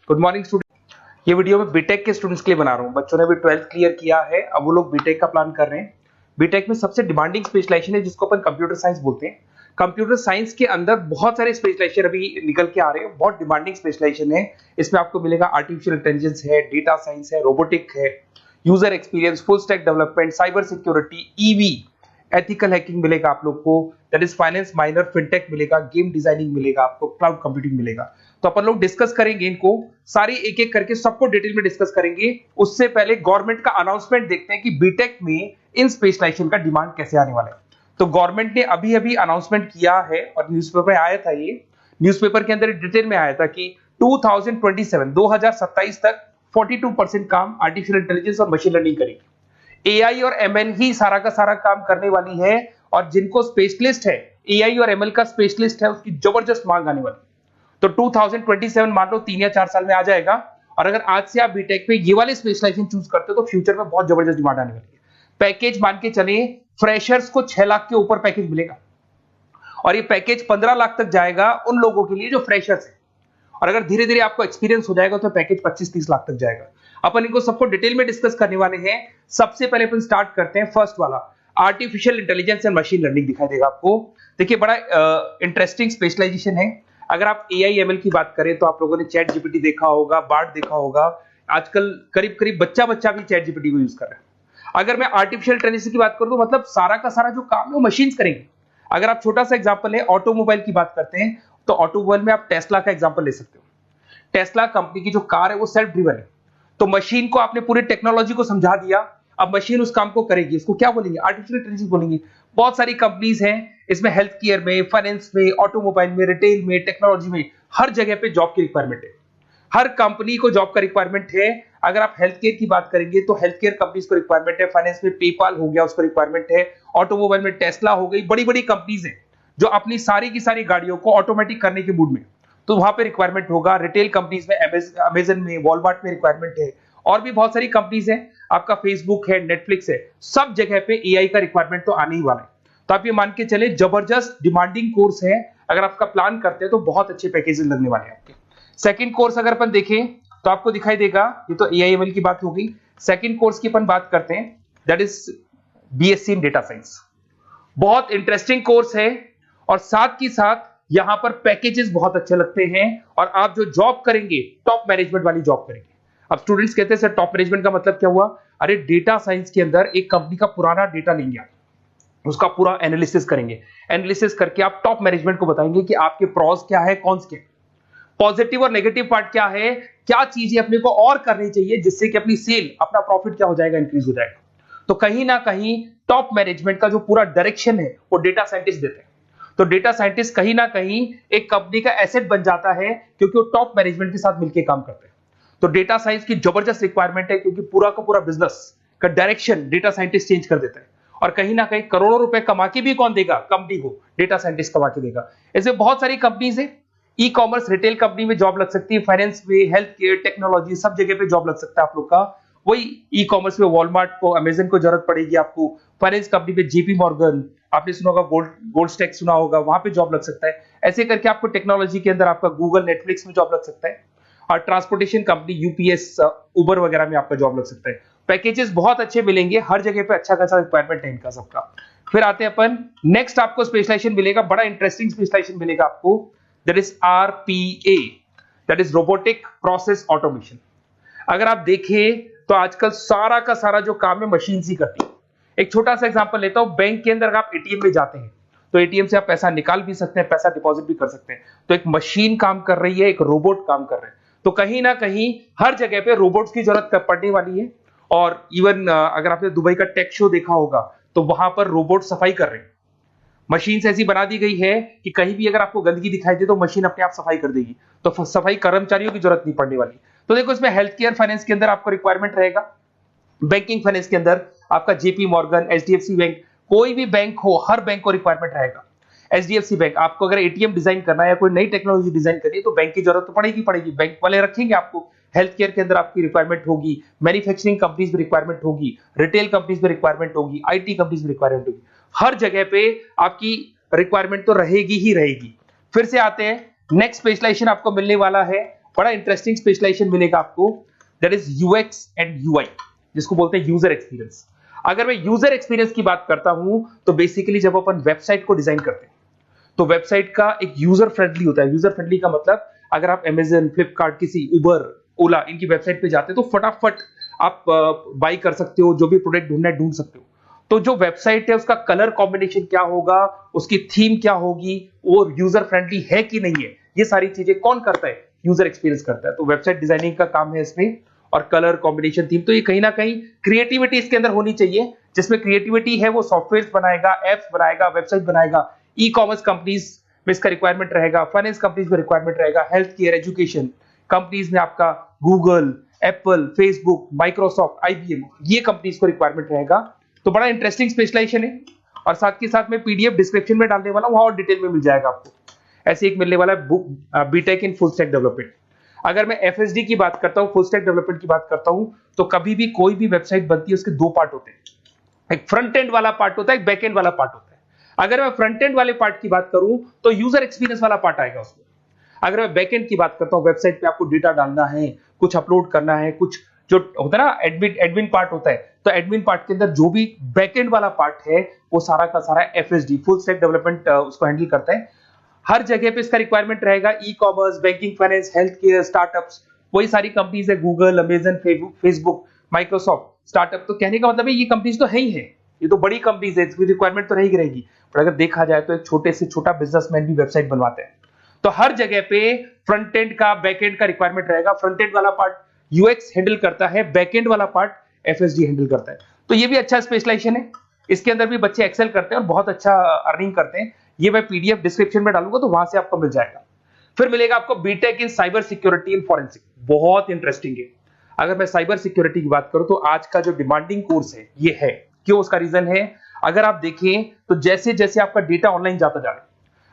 Good morning student. ये video मैं BTech के स्टूडेंट्स के लिए बना रहा हूँ। बच्चों ने भी 12th क्लियर किया है, अब वो लोग बीटेक का प्लान कर रहे हैं। बीटेक में सबसे डिमांडिंग स्पेशलाइजेशन है जिसको अपन कंप्यूटर साइंस बोलते हैं। कंप्यूटर साइंस के अंदर बहुत सारे स्पेशलाइजेशन अभी निकल के आ रहे हैं, बहुत डिमांडिंग स्पेशलाइजेशन है। इसमें आपको मिलेगा आर्टिफिशियल इंटेलिजेंस है, डेटा साइंस है, रोबोटिक है, user experience, full stack development, cyber security, EV, ethical hacking मिलेगा आप लोग को, that is finance minor, fintech मिलेगा, गेम डिजाइनिंग मिलेगा आपको, क्लाउड कंप्यूटिंग मिलेगा। तो अपन लोग डिस्कस करेंगे इनको सारी एक एक करके, सबको डिटेल में डिस्कस करेंगे। उससे पहले गवर्नमेंट का अनाउंसमेंट देखते हैं कि बीटेक में इन स्पेशलाइजेशन का डिमांड कैसे आने वाला है। तो गवर्नमेंट ने अभी अभी अनाउंसमेंट किया है और न्यूज़पेपर में आया था, ये न्यूज़पेपर के अंदर डिटेल में आया था कि 2027 तक 42% काम आर्टिफिशियल इंटेलिजेंस और मशीन लर्निंग करेगी। एआई और एमएल ही सारा का सारा काम करने वाली है, और जिनको स्पेशलिस्ट है, एआई और एमएल का स्पेशलिस्ट है, उसकी जबरदस्त मांग आने वाली है। तो 2027 मान लो 3 या 4 साल में आ जाएगा। और अगर आज से आप बीटेक पे ये वाले स्पेशलाइजेशन चूज करते हो तो फ्यूचर में बहुत जबरदस्त डिमांड आने वाली है। पैकेज मान के चले, फ्रेशर्स को 6 लाख के ऊपर पैकेज मिलेगा, और ये पैकेज 15 लाख तक जाएगा उन लोगों के लिए जो फ्रेशर्स है। और अगर धीरे धीरे आपको एक्सपीरियंस हो जाएगा तो पैकेज 25-30 लाख तक जाएगा। अपन इनको सबको डिटेल में डिस्कस करने वाले हैं। सबसे पहले अपन स्टार्ट करते हैं फर्स्ट वाला, artificial intelligence and machine learning दिखाई देगा आपको। देखिए बड़ा इंटरेस्टिंग स्पेशलाइजेशन है। अगर आप एआई एमएल की बात करें तो आप लोगों ने चैट जीपीटी देखा होगा, बार्ड देखा होगा। आजकल करीब करीब बच्चा भी चैट जीपीटी को यूज कर रहा है। अगर मैं आर्टिफिशियल इंटेलिजेंस की बात करूं तो मतलब सारा का सारा जो काम है वो मशीन्स करेंगे। अगर आप छोटा सा एग्जांपल है, ऑटोमोबाइल की बात करते हैं तो ऑटोमोबाइल में आप टेस्ला का एग्जांपल ले सकते हो। टेस्ला कंपनी की जो कार है वो सेल्फ ड्रिवन है। तो मशीन को आपने पूरी टेक्नोलॉजी को समझा दिया, अब मशीन उस काम को करेगी। इसको क्या बोलेंगे? आर्टिफिशियल इंटेलिजेंस बोलेंगे। बहुत सारी कंपनीज हैं इसमें, हेल्थ केयर में, फाइनेंस में, ऑटोमोबाइल में, रिटेल में, टेक्नोलॉजी में, हर जगह पे जॉब की रिक्वायरमेंट है। हर कंपनी को जॉब का रिक्वायरमेंट है। अगर आप हेल्थ केयर की बात करेंगे तो हेल्थ केयर कंपनीज को रिक्वायरमेंट है, फाइनेंस में पेपाल हो गया उसको रिक्वायरमेंट है, ऑटोमोबाइल में टेस्ला हो गई, बड़ी बड़ी कंपनीज हैं जो अपनी सारी की सारी गाड़ियों को ऑटोमेटिक करने के मूड में, तो वहां पे रिक्वायरमेंट होगा। रिटेल कंपनीज में अमेजन में, वॉलमार्ट में रिक्वायरमेंट है, और भी बहुत सारी कंपनीज हैं, आपका फेसबुक है, नेटफ्लिक्स है, सब जगह पे एआई का रिक्वायरमेंट तो आने ही वाला है। तो आप ये मान के चले जबरदस्त डिमांडिंग कोर्स है। अगर आपका प्लान करते हैं तो बहुत अच्छे पैकेजेस लगने वाले हैं आपके। सेकंड कोर्स अगर अपन देखें तो आपको दिखाई देगा, ये तो एआई एमएल की बात हो गई। सेकंड कोर्स की अपन बात करते हैं, that is BSc in data science. बहुत इंटरेस्टिंग कोर्स है, और साथ ही साथ यहां पर पैकेजेस बहुत अच्छे लगते हैं, और आप जो जॉब करेंगे टॉप मैनेजमेंट वाली जॉब करेंगे। अब स्टूडेंट्स कहते हैं सर टॉप मैनेजमेंट का मतलब क्या हुआ? अरे डेटा साइंस के अंदर एक कंपनी का पुराना डेटा लेंगे, आप उसका पूरा एनालिसिस करेंगे, एनालिसिस करके आप टॉप मैनेजमेंट को बताएंगे कि आपके प्रॉस क्या है, कौन से पॉजिटिव और नेगेटिव पार्ट क्या है, क्या चीजें अपने को और करनी चाहिए जिससे कि अपनी सेल, अपना प्रॉफिट क्या हो जाएगा, इंक्रीज हो जाएगा। तो कहीं ना कहीं टॉप मैनेजमेंट का जो पूरा डायरेक्शन है वो डेटा साइंटिस्ट देते हैं। तो डेटा साइंटिस्ट कहीं ना कहीं एक कंपनी का एसेट बन जाता है, क्योंकि वो टॉप मैनेजमेंट के साथ मिलकर काम करते हैं। तो डेटा साइंस की जबरदस्त रिक्वायरमेंट है, क्योंकि पूरा का पूरा बिजनेस का डायरेक्शन डेटा साइंटिस्ट चेंज कर देता है। और कहीं ना कहीं करोड़ों रुपए कमा के भी कौन देगा? कंपनी को डेटा साइंटिस्ट कमा के देगा। ऐसे बहुत सारी कंपनीज है, ई कॉमर्स, रिटेल कंपनी में जॉब लग सकती है, फाइनेंस में, हेल्थ केयर, टेक्नोलॉजी, सब जगह पे जॉब लग सकता है आप लोग का। वही ई कॉमर्स में वॉलमार्ट को, अमेजन को जरूरत पड़ेगी आपको। फाइनेंस कंपनी में जेपी मॉर्गन, आपने सुना होगा, गोल्ड स्टैक सुना होगा, वहां पे जॉब लग सकता है। ऐसे करके आपको टेक्नोलॉजी के अंदर आपका गूगल, नेटफ्लिक्स में जॉब लग सकता है। और ट्रांसपोर्टेशन कंपनी यूपीएस, उबर वगैरह में आपका जॉब लग सकता है। पैकेजेस बहुत अच्छे मिलेंगे, हर जगह पे अच्छा खासा रिक्वायरमेंट है इनका सबका। फिर आते हैं अपन नेक्स्ट, आपको स्पेशलाइजेशन मिलेगा, बड़ा इंटरेस्टिंग स्पेशलाइजेशन मिलेगा आपको, that is RPA, that is robotic process automation. अगर आप देखें तो आजकल सारा का सारा जो काम है मशीन ही करती है। एक छोटा सा एग्जांपल लेता हूं, बैंक के अंदर अगर आप एटीएम में जाते हैं तो एटीएम से आप पैसा निकाल भी सकते हैं, पैसा डिपॉजिट भी कर सकते हैं। तो एक मशीन काम कर रही है, एक रोबोट काम कर रहे हैं। तो कहीं ना कहीं हर जगह पे रोबोट्स की जरूरत पड़ने वाली है। और इवन अगर आपने दुबई का टेक शो देखा होगा तो वहां पर रोबोट सफाई कर रहे हैं। मशीन ऐसी बना दी गई है कि कहीं भी अगर आपको गंदगी दिखाई दे तो मशीन अपने आप सफाई कर देगी, तो सफाई कर्मचारियों की जरूरत नहीं पड़ने वाली। तो देखो इसमें हेल्थ केयर, फाइनेंस के अंदर आपको रिक्वायरमेंट रहेगा, बैंकिंग फाइनेंस के अंदर आपका जेपी मॉर्गन, एचडीएफसी बैंक, कोई भी बैंक हो, हर बैंक को रिक्वायरमेंट रहेगा। एचडीएफसी बैंक, आपको अगर एटीएम डिजाइन करना है या कोई नई टेक्नोलॉजी डिजाइन करनी है तो बैंक की जरूरत तो पड़ेगी, बैंक वाले रखेंगे आपको। हेल्थ केयर के अंदर आपकी रिक्वायरमेंट होगी, मैन्युफैक्चरिंग कंपनीज में रिक्वायरमेंट होगी, रिटेल कंपनीज में रिक्वायरमेंट होगी, आईटी कंपनीज में रिक्वायरमेंट होगी। हर जगह पे आपकी रिक्वायरमेंट तो रहेगी ही रहेगी। फिर से आते हैं, नेक्स्ट स्पेशलाइजेशन आपको मिलने वाला है बड़ा इंटरेस्टिंग स्पेशलाइजेशन मिलेगा आपको, that is UX and UI, जिसको बोलते हैं यूजर एक्सपीरियंस। अगर मैं यूजर एक्सपीरियंस की बात करता हूं तो बेसिकली जब अपन वेबसाइट को डिजाइन करते हैं तो वेबसाइट का एक यूजर फ्रेंडली होता है। यूजर फ्रेंडली का मतलब अगर आप अमेजन, फ्लिपकार्ट, किसी उबर, ओला इनकी वेबसाइट पे जाते हैं तो फटाफट आप बाई कर सकते हो, जो भी प्रोडक्ट ढूंढना है ढूंढ सकते हो। तो जो वेबसाइट है उसका कलर कॉम्बिनेशन क्या होगा, उसकी थीम क्या होगी, वो यूजर फ्रेंडली है कि नहीं है, ये सारी चीजें कौन करता है, यूजर एक्सपीरियंस करता है। तो वेबसाइट डिजाइनिंग का काम है इसमें, और कलर कॉम्बिनेशन, थीम, तो ये कहीं ना कहीं क्रिएटिविटी इसके अंदर होनी चाहिए। जिसमें क्रिएटिविटी है वो सॉफ्टवेयर बनाएगा, एप्स बनाएगा, वेबसाइट बनाएगा। ई कॉमर्स कंपनीज में इसका रिक्वायरमेंट रहेगा, फाइनेंस कंपनीज में रिक्वायरमेंट रहेगा, हेल्थ केयर, एजुकेशन कंपनीज में आपका Google, Apple, Facebook, Microsoft, IBM, ये कंपनीज को रिक्वायरमेंट रहेगा। तो बड़ा इंटरेस्टिंग स्पेशलाइजेशन है, और साथ के साथ में पीडीएफ डिस्क्रिप्शन में डालने वाला हूं, वहां और डिटेल में मिल जाएगा आपको। ऐसे एक मिलने वाला है book, BTech in full stack development. अगर मैं एफएसडी की बात करता हूं, फुल स्टैक डेवलपमेंट की बात करता हूं, तो कभी भी कोई भी वेबसाइट बनती है उसके दो पार्ट होते हैं, एक फ्रंट एंड वाला पार्ट होता है, एक बैक एंड वाला पार्ट होता है। अगर मैं फ्रंट एंड वाले पार्ट की बात करूं तो यूजर एक्सपीरियंस वाला पार्ट आएगा उसमें। अगर मैं बैक एंड की बात करता हूं, वेबसाइट पे आपको डेटा डालना है, कुछ अपलोड करना है, कुछ जो होता है ना एडमिन पार्ट होता है, तो एडमिन पार्ट के अंदर जो भी बैक एंड वाला पार्ट है वो सारा का सारा एफएसडी, फुल स्टैक डेवलपमेंट, उसको हैंडल करता है। हर जगह पे इसका रिक्वायरमेंट रहेगा। E commerce, banking, finance, health care, startups, वही सारी कंपनीज है, Google, Amazon, Facebook, Microsoft, startup. तो कहने का मतलब है ये कंपनीज तो है ही है, ये तो बड़ी कंपनीज है, इसकी रिक्वायरमेंट तो रहेगी। पर अगर देखा जाए तो एक छोटे से छोटा बिजनेसमैन भी वेबसाइट बनवाते हैं। तो हर जगह पे फ्रंट एंड का, बैक एंड का रिक्वायरमेंट रहेगा। फ्रंट एंड वाला पार्ट यूएक्स हैंडल करता है, बैक एंड वाला पार्ट एफएसडी हैंडल करता है। तो ये भी अच्छा स्पेशलाइजेशन है, इसके अंदर भी बच्चे एक्सेल करते हैं और बहुत अच्छा अर्निंग करते हैं। ये मैं पीडीएफ डिस्क्रिप्शन में डालूंगा तो वहां से आपको मिल जाएगा। फिर मिलेगा आपको BTech in cyber security and forensic, बहुत इंटरेस्टिंग है। अगर मैं साइबर सिक्योरिटी की बात करूं तो आज का जो डिमांडिंग कोर्स है ये है। क्यों? उसका रीजन है, अगर आप देखें तो जैसे जैसे आपका डेटा ऑनलाइन जाता जा रहा है,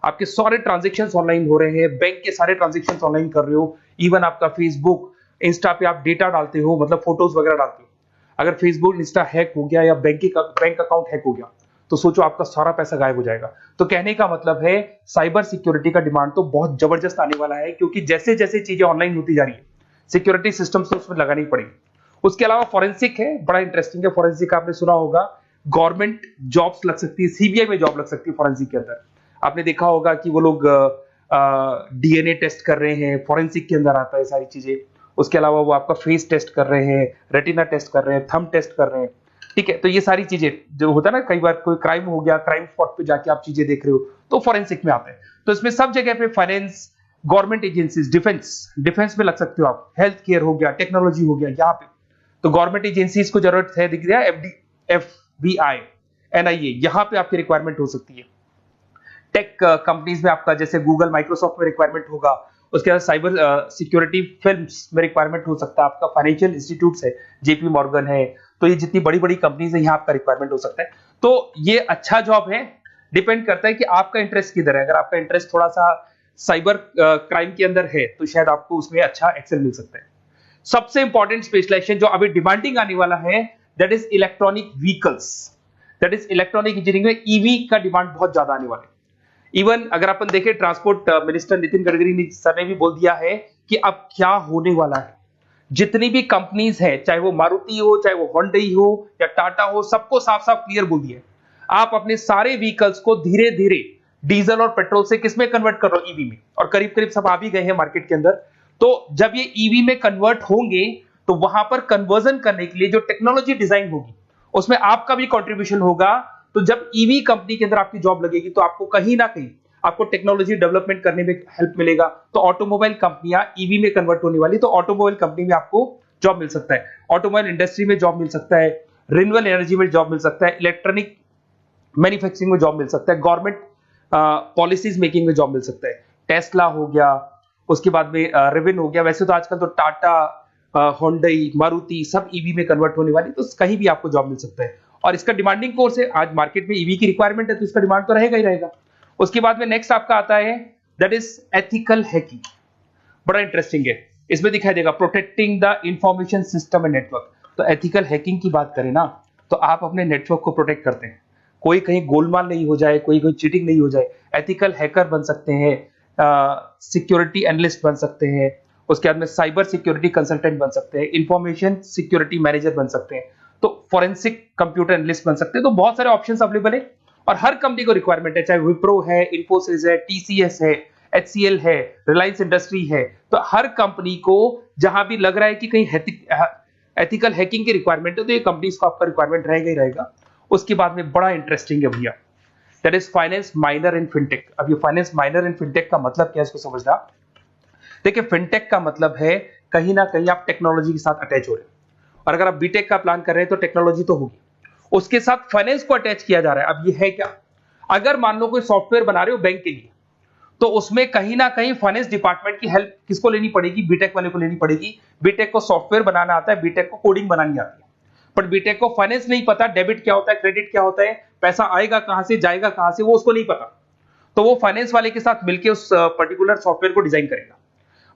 आपके सारे ट्रांजेक्शंस ऑनलाइन हो रहे हैं, बैंक के सारे ट्रांजेक्शंस ऑनलाइन कर रहे हो, इवन आपका फेसबुक, इंस्टा पे आप डेटा डालते हो, मतलब फोटोज वगैरह डालते हो। अगर फेसबुक, इंस्टा हैक हो गया या बैंक अकाउंट हैक हो गया तो सोचो आपका सारा पैसा गायब हो जाएगा। तो कहने का मतलब है साइबर सिक्योरिटी का डिमांड तो बहुत जबरदस्त आने वाला है, क्योंकि जैसे जैसे चीजें ऑनलाइन होती जा रही है सिक्योरिटी सिस्टम्स तो उसमें लगानी पड़ेगी। उसके अलावा फॉरेंसिक है, बड़ा इंटरेस्टिंग है। फॉरेंसिक आपने सुना होगा, गवर्नमेंट जॉब्स लग सकती है, सीबीआई में जॉब लग सकती है फॉरेंसिक के अंदर। आपने देखा होगा कि वो लोग डीएनए टेस्ट कर रहे हैं, फॉरेंसिक के अंदर आता है सारी चीजें। उसके अलावा वो आपका फेस टेस्ट कर रहे हैं, रेटिना टेस्ट कर रहे हैं, थंब टेस्ट कर रहे हैं, ठीक है। तो ये सारी चीजें जो होता है ना, कई बार कोई क्राइम हो गया, क्राइम स्पॉट पे जाके आप चीजें देख रहे हो तो फॉरेंसिक में आते हैं। तो इसमें सब जगह पे फाइनेंस, गवर्नमेंट एजेंसीज, डिफेंस में लग सकते हो आप, हेल्थ केयर हो गया, टेक्नोलॉजी हो गया, यहाँ पे तो गवर्नमेंट एजेंसीज को जरूरत है, दिख रहा है, एफबीआई, एनआईए, यहाँ पे आपकी रिक्वायरमेंट हो सकती है। टेक कंपनीज में आपका जैसे गूगल, माइक्रोसॉफ्ट में रिक्वायरमेंट होगा। उसके बाद साइबर सिक्योरिटी फिल्म्स में रिक्वायरमेंट हो सकता है आपका, फाइनेंशियल इंस्टीट्यूट्स है, जेपी मॉर्गन है, तो ये जितनी बड़ी बड़ी कंपनीज है यहाँ आपका रिक्वायरमेंट हो सकता है। तो ये अच्छा जॉब है, डिपेंड करता है कि आपका इंटरेस्ट किधर है। अगर आपका इंटरेस्ट थोड़ा सा साइबर क्राइम के अंदर है तो शायद आपको उसमें अच्छा एक्सेल मिल सकता है। सबसे इंपॉर्टेंट स्पेशलाइजेशन जो अभी डिमांडिंग आने वाला है, that is electronic vehicles, that is electronic engineering में ईवी का डिमांड बहुत ज्यादा आने वाला है। इवन अगर अपन देखें, transport minister Nitin Gadkari sir ने भी बोल दिया है कि अब क्या होने वाला है, जितनी भी कंपनीज है, चाहे वो मारुति हो, चाहे वो होंडई हो या टाटा हो, सबको साफ साफ क्लियर बोल दिया है, आप अपने सारे व्हीकल्स को धीरे धीरे डीजल और पेट्रोल से किसमें कन्वर्ट कर रहे हो, ईवी में। और करीब करीब सब आ भी गए हैं मार्केट के अंदर। तो जब ये ईवी में कन्वर्ट होंगे तो वहां पर कन्वर्जन करने के लिए जो टेक्नोलॉजी डिजाइन होगी उसमें आपका भी कंट्रीब्यूशन होगा। तो जब ईवी कंपनी के अंदर आपकी जॉब लगेगी तो आपको कहीं ना कहीं आपको टेक्नोलॉजी डेवलपमेंट करने में हेल्प मिलेगा। तो ऑटोमोबाइल कंपनियां ईवी में कन्वर्ट होने वाली, तो ऑटोमोबाइल कंपनी में आपको जॉब मिल सकता है, ऑटोमोबाइल इंडस्ट्री में जॉब मिल सकता है, रिन्यूएबल एनर्जी में जॉब मिल सकता है, इलेक्ट्रॉनिक मैन्युफैक्चरिंग में जॉब मिल सकता है, गवर्नमेंट पॉलिसीज मेकिंग में जॉब मिल सकता है, टेस्ला हो गया, उसके बाद में रिविन हो गया। वैसे तो आजकल तो टाटा, होंडई, मारुति सब ईवी में कन्वर्ट होने वाली, तो कहीं भी आपको जॉब मिल सकता है। और इसका डिमांडिंग कोर्स है, आज मार्केट में ईवी की रिक्वायरमेंट है तो इसका डिमांड तो रहेगा ही रहेगा। उसके बाद में नेक्स्ट आपका आता है, दैट इज एथिकल हैकिंग, बड़ा इंटरेस्टिंग है। इसमें दिखाई देगा protecting the information system and network. तो एथिकल हैकिंग की बात करें ना, तो आप अपने नेटवर्क को प्रोटेक्ट करते हैं, कोई कहीं गोलमाल नहीं हो जाए, कोई चीटिंग नहीं हो जाए। एथिकल हैकर बन सकते हैं, सिक्योरिटी एनालिस्ट बन सकते हैं, उसके बाद में साइबर सिक्योरिटी कंसल्टेंट बन सकते हैं, इंफॉर्मेशन सिक्योरिटी मैनेजर बन सकते हैं, तो फॉरेंसिक कंप्यूटर एनालिस्ट बन सकते हैं। तो बहुत सारे ऑप्शंस अवेलेबल है और हर कंपनी को रिक्वायरमेंट है, चाहे विप्रो है, इन्फोसिस है, टीसीएस है, एचसीएल है, रिलायंस इंडस्ट्री है। तो हर कंपनी को जहां भी लग रहा है कि कहीं एथिकल हैकिंग की रिक्वायरमेंट है, तो ये कंपनीज को आपका रिक्वायरमेंट रहेगा ही रहेगा। उसके बाद में बड़ा इंटरेस्टिंग है भैया, that is finance minor in fintech. अब ये फाइनेंस माइनर इन फिनटेक का मतलब क्या है, इसको समझना। देखिए, फिनटेक का मतलब है कहीं ना कहीं आप टेक्नोलॉजी के साथ अटैच हो रहे हैं, और अगर आप बीटेक का प्लान कर रहे हैं तो टेक्नोलॉजी तो होगी, उसके साथ फाइनेंस को अटैच किया जा रहा है। अब ये है क्या, अगर मान लो कोई सॉफ्टवेयर बना रहे हो बैंक के लिए, तो उसमें कहीं ना कहीं फाइनेंस डिपार्टमेंट की हेल्प किसको लेनी पड़ेगी, बीटेक वाले को लेनी पड़ेगी। बीटेक को सॉफ्टवेयर बनाना आता है, बीटेक को कोडिंग बनानी आती है, बट बीटेक को फाइनेंस नहीं पता, डेबिट क्या होता है, क्रेडिट क्या होता है, पैसा आएगा कहां से, जाएगा कहां से, वो उसको नहीं पता। तो वो फाइनेंस वाले के साथ मिलकर उस पर्टिकुलर सॉफ्टवेयर को डिजाइन करेगा।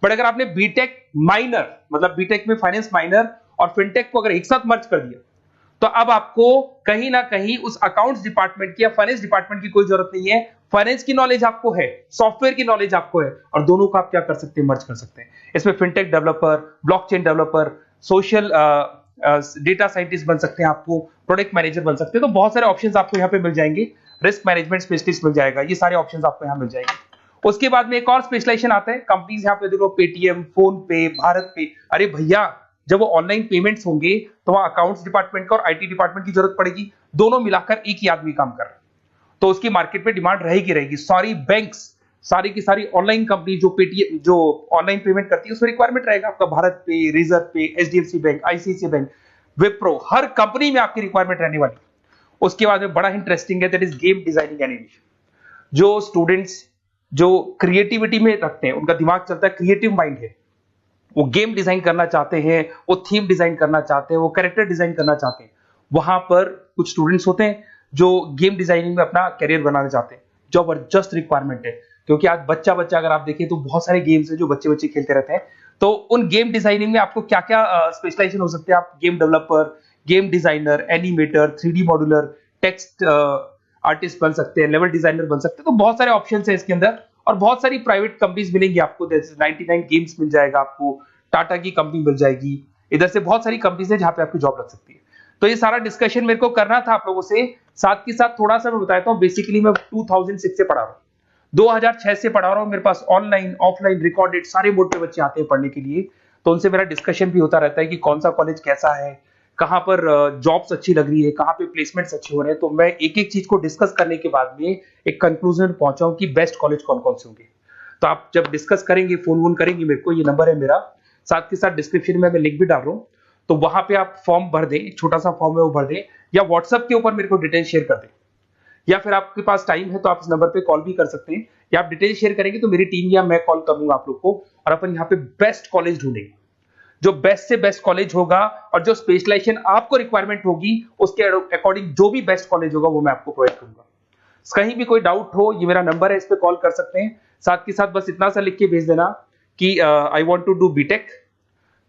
बट अगर आपने बीटेक माइनर, मतलब बीटेक में फाइनेंस माइनर और फिनटेक को अगर एक साथ मर्ज कर दिया, तो अब आपको कहीं ना कहीं उस अकाउंट्स डिपार्टमेंट की या फाइनेंस डिपार्टमेंट की कोई जरूरत नहीं है। फाइनेंस की नॉलेज आपको है, सॉफ्टवेयर की नॉलेज आपको है, और दोनों को आप क्या कर सकते हैं, मर्ज कर सकते हैं। इसमें fintech developer, blockchain developer, social data scientist बन सकते हैं, आपको प्रोडक्ट मैनेजर बन सकते हैं। तो बहुत सारे ऑप्शंस आपको यहाँ पे मिल जाएंगे, रिस्क मैनेजमेंट स्पेशलिस्ट मिल जाएगा, ये सारे ऑप्शंस आपको यहाँ मिल जाएंगे। उसके बाद में एक और स्पेशलाइजेशन आता है, कंपनीज यहाँ पे देखो, पेटीएम, फोन पे, भारत पे। अरे भैया, जब वो ऑनलाइन पेमेंट्स होंगे तो वहां अकाउंट्स डिपार्टमेंट का और आईटी डिपार्टमेंट की जरूरत पड़ेगी, दोनों मिलाकर एक ही आदमी काम कर रहा है, तो उसकी मार्केट में डिमांड रहेगी रहेगी। सारी बैंक्स, सारी की सारी ऑनलाइन कंपनी जो पेटीएम, जो ऑनलाइन पेमेंट करती है, उसमें रिक्वायरमेंट रहेगा आपका भारत पे, Razorpay, HDFC bank, ICICI bank, Wipro, हर कंपनी में आपकी रिक्वायरमेंट रहने वाली। उसके बाद में बड़ा इंटरेस्टिंग है, that is game designing animation. जो स्टूडेंट्स जो क्रिएटिविटी में रखते हैं, उनका दिमाग चलता है, क्रिएटिव माइंड है, वो गेम डिजाइन करना चाहते हैं, वो थीम डिजाइन करना चाहते हैं, वो कैरेक्टर डिजाइन करना चाहते हैं, वहां पर कुछ स्टूडेंट्स होते हैं जो गेम डिजाइनिंग में अपना करियर बनाना चाहते हैं। जबरदस्त रिक्वायरमेंट है, क्योंकि आज बच्चा बच्चा अगर आप देखें तो बहुत सारे गेम्स हैं जो बच्चे बच्चे खेलते रहते हैं। तो उन गेम डिजाइनिंग में आपको क्या क्या स्पेशलाइजेशन हो सकते हैं, आप game developer, game designer, animator, 3D modular, text artist बन सकते हैं, लेवल डिजाइनर बन सकते हैं। तो बहुत सारे ऑप्शन है इसके अंदर, और बहुत सारी प्राइवेट कंपनीज मिलेंगी आपको, जैसे 99 गेम्स मिल जाएगा आपको, टाटा की कंपनी मिल जाएगी, इधर से बहुत सारी कंपनीज है जहां पे आपकी जॉब लग सकती है। तो ये सारा डिस्कशन मेरे को करना था आप लोगों से, साथ के साथ थोड़ा सा मैं बताता हूँ। बेसिकली मैं 2006 से पढ़ा रहा हूँ, 2006 से पढ़ा रहा हूँ। मेरे पास ऑनलाइन, ऑफलाइन, रिकॉर्डेड सारे मोड पे बच्चे आते हैं पढ़ने के लिए, तो उनसे मेरा डिस्कशन भी होता रहता है कि कौन सा कॉलेज कैसा है, कहाँ पर जॉब्स अच्छी लग रही है, कहाँ पे प्लेसमेंट्स अच्छे हो रहे हैं। तो मैं एक एक चीज को डिस्कस करने के बाद में एक कंक्लूजन पहुंचा हूं कि बेस्ट कॉलेज कौन कौन से होंगे। तो आप जब डिस्कस करेंगे, फोन वोन करेंगे मेरे को, ये नंबर है मेरा, साथ के साथ डिस्क्रिप्शन में मैं लिंक भी डाल रहा हूँ, तो वहां पे आप फॉर्म भर दें, एक छोटा सा फॉर्म है वो भर दें, या व्हाट्सएप के ऊपर मेरे को डिटेल शेयर कर दें, या फिर आपके पास टाइम है तो आप इस नंबर पे कॉल भी कर सकते हैं, या आप डिटेल शेयर करेंगे तो मेरी टीम या मैं कॉल करूंगा आप लोग को, और अपन यहाँ पे बेस्ट कॉलेज ढूंढेंगे, जो बेस्ट से बेस्ट कॉलेज होगा, और जो स्पेशलाइजेशन आपको रिक्वायरमेंट होगी उसके अकॉर्डिंग जो भी बेस्ट कॉलेज होगा वो मैं आपको प्रोवाइड करूंगा। कहीं भी कोई डाउट हो, ये मेरा नंबर है, इस पे कॉल कर सकते हैं। साथ के साथ बस इतना सा लिख के भेज देना कि I want to do BTech,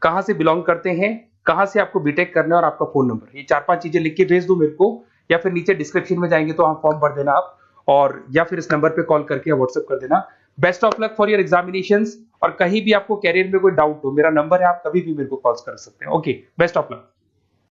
कहां से बिलोंग करते हैं, कहां से आपको बीटेक करना है, और आपका फोन नंबर, ये 4-5 चीजें लिख के भेज दो मेरे को, या फिर नीचे डिस्क्रिप्शन में जाएंगे तो आप फॉर्म भर देना आप, और या फिर इस नंबर पे कॉल करके या व्हाट्सएप कर देना। Best of luck for your examinations, और कहीं भी आपको कैरियर में कोई डाउट हो, मेरा नंबर है, आप कभी भी मेरे को कॉल कर सकते हैं। Okay, best of luck.